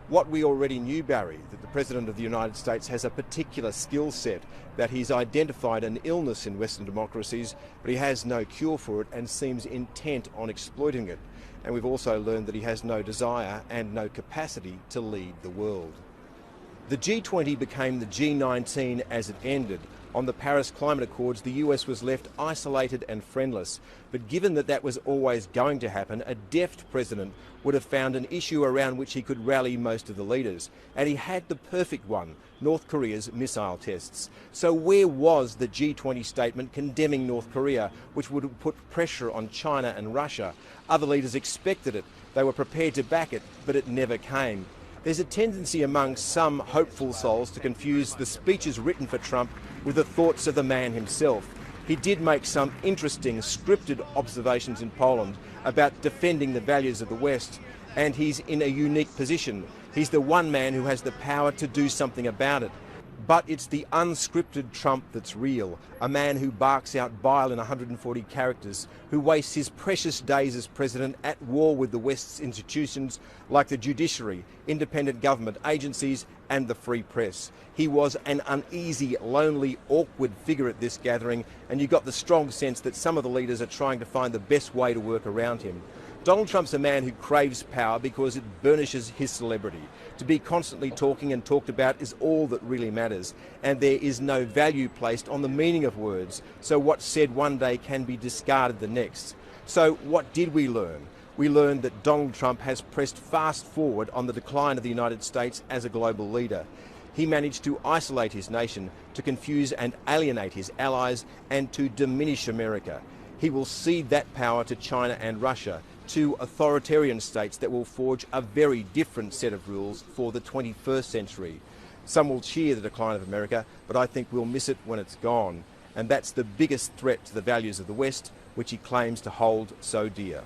What we already knew, Barry, that the President of the United States has a particular skill set, that he's identified an illness in Western democracies, but he has no cure for it and seems intent on exploiting it. And we've also learned that he has no desire and no capacity to lead the world. The G20 became the G19 as it ended. On the Paris Climate Accords, the US was left isolated and friendless. But given that that was always going to happen, a deft president would have found an issue around which he could rally most of the leaders. And he had the perfect one, North Korea's missile tests. So where was the G20 statement condemning North Korea, which would have put pressure on China and Russia? Other leaders expected it. They were prepared to back it, but it never came. There's a tendency among some hopeful souls to confuse the speeches written for Trump with the thoughts of the man himself. He did make some interesting scripted observations in Poland about defending the values of the West, and he's in a unique position. He's the one man who has the power to do something about it. But it's the unscripted Trump that's real, a man who barks out bile in 140 characters, who wastes his precious days as president at war with the West's institutions like the judiciary, independent government agencies and the free press. He was an uneasy, lonely, awkward figure at this gathering, and you got the strong sense that some of the leaders are trying to find the best way to work around him. Donald Trump's a man who craves power because it burnishes his celebrity. To be constantly talking and talked about is all that really matters, and there is no value placed on the meaning of words, so what's said one day can be discarded the next. So what did we learn? We learned that Donald Trump has pressed fast forward on the decline of the United States as a global leader. He managed to isolate his nation, to confuse and alienate his allies, and to diminish America. He will cede that power to China and Russia, two authoritarian states that will forge a very different set of rules for the 21st century. Some will cheer the decline of America, but I think we'll miss it when it's gone. And that's the biggest threat to the values of the West, which he claims to hold so dear.